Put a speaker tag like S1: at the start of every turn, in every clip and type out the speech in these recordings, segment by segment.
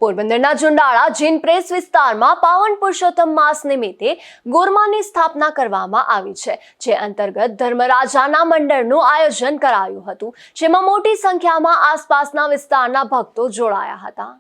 S1: પોરબંદરના જુંડાળા જૈન પ્રેસ વિસ્તારમાં પાવન પુરુષોત્તમ માસ નિમિત્તે ગોરમાની સ્થાપના કરવામાં આવી છે, જે અંતર્ગત ધર્મરાજાના મંડળનું આયોજન કરાયું હતું, જેમાં મોટી સંખ્યામાં આસપાસના વિસ્તારના ભક્તો જોડાયા હતા.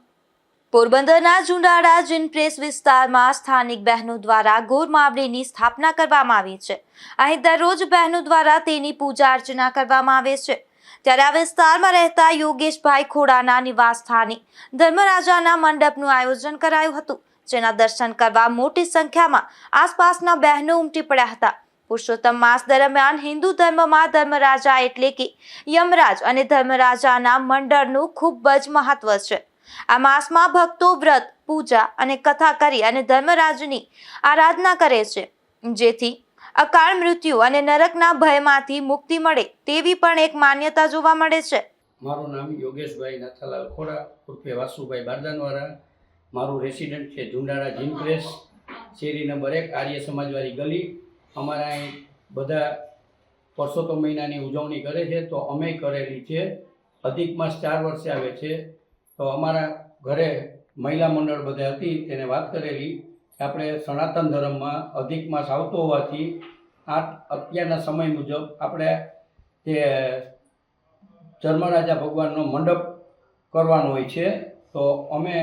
S2: પોરબંદરના જુંડાળા જૈન પ્રેસ વિસ્તારમાં સ્થાનિક બહેનો દ્વારા ગોરમાવડીની સ્થાપના કરવામાં આવી છે. અહીં દરરોજ બહેનો દ્વારા તેની પૂજા અર્ચના કરવામાં આવે છે. ત્યારે આ વિસ્તારમાં રહેતા યોગેશભાઈ ખોડાના નિવાસ સ્થાને ધર્મરાજાના મંડપનું આયોજન કરાયું હતું, જેના દર્શન કરવા મોટી સંખ્યામાં આસપાસના બહેનો ઉમટી પડ્યા હતા. પુરુષોત્તમ માસ દરમિયાન હિન્દુ ધર્મમાં ધર્મરાજા એટલે કે યમરાજ અને ધર્મરાજાના મંડળનું ખૂબ જ મહત્વ છે. આ માસમાં ભક્તો વ્રત, પૂજા અને કથા કરી અને ધર્મરાજની આરાધના કરે છે, જેથી અકાળ મૃત્યુ અને નરકના ભયમાંથી મુક્તિ મળે તેવી પણ એક માન્યતા જોવા મળે છે.
S3: મારું નામ યોગેશભાઈ નાથાલાલ ખોડા ઉર્ફે વાસુભાઈ બારદાનવાળા. મારું રેસિડન્ટ છે જુંડાળા જૈન પ્રેસ, શેરી નંબર 1, આર્ય સમાજવાળી ગલી. અમારા અહીં બધા પુરુષોત્તમ મહિનાની ઉજવણી કરે છે, તો અમે કરેલી છે. અધિક માસ 4 વર્ષે આવે છે, તો અમારા ઘરે મહિલા મંડળ બધા હતી, તેને વાત કરેલી કે આપણે સનાતન ધર્મમાં અધિક માસ આવતો હોવાથી અત્યારના સમય મુજબ આપણે તે ધર્મરાજા ભગવાનનો મંડપ કરવાનો હોય છે. તો અમે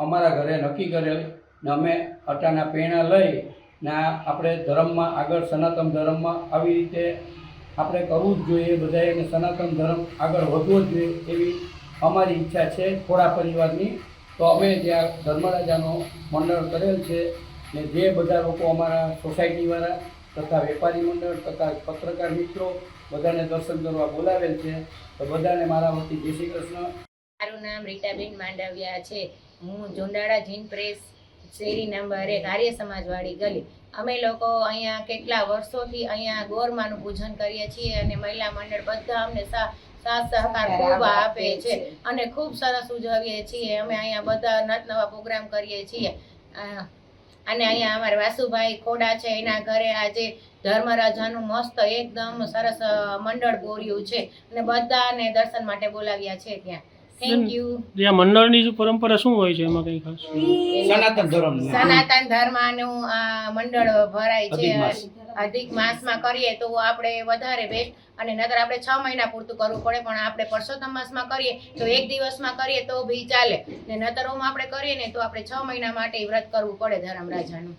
S3: અમારા ઘરે નક્કી કરેલ ને અમે અટાના પ્રેરણા લઈ ને આપણે ધર્મમાં આગળ સનાતન ધર્મમાં આવી રીતે આપણે કરવું જ જોઈએ બધાએ, અને સનાતન ધર્મ આગળ વધવો જ જોઈએ એવી અમારી ઈચ્છા છે ખોડા પરિવારની. તો અમે જ્યાં ધર્મરાજાનો મંડળ કરેલ છે ને જે બધા લોકો અમારા સોસાયટીવાળા તથા વેપારી મંડળ તથા પત્રકાર મિત્રો બધાને દર્શન કરવા બોલાવેલ છે. તો બધાને મારા વતી જય શ્રી કૃષ્ણ.
S4: મારું નામ રીટાબેન માંડવિયા છે. હું જુંડાળા જૈન પ્રેસ, શેરી નંબર 1, આર્ય સમાજવાળી ગલી. અમે લોકો અહીંયા કેટલા વર્ષોથી અહીંયા ગોરમાનું પૂજન કરીએ છીએ અને મહિલા મંડળ બધા અમને સાથ સહકાર ખૂબ આપે છે અને ખૂબ સરસ ઉજવીએ છીએ. અમે અહીંયા બધા નવા પ્રોગ્રામ કરીએ છીએ અને અહીંયા અમારા વાસુભાઈ ખોડા છે, એના ઘરે આજે ધર્મરાજાનું મસ્ત એકદમ સરસ મંડળ બોર્યું છે અને બધાને દર્શન માટે બોલાવ્યા છે ત્યાં. Thank you.
S5: આ મંડળની પરંપરા શું હોય છે? એમાં કઈ ખાસ
S4: સનાતન ધર્મનું આ મંડળ ભરાય છે. અધિક માસમાં કરીએ તો આપણે વધારે બેસ્ટ, અને નતર આપણે 6 મહિના પૂરતું કરવું પડે, પણ આપણે પુરુષોત્તમ માસમાં કરીએ તો 1 દિવસમાં કરીએ તો બી ચાલે, ને નતર આપણે કરીએ ને તો આપણે 6 મહિના માટે વ્રત કરવું પડે ધર્મરાજાનું.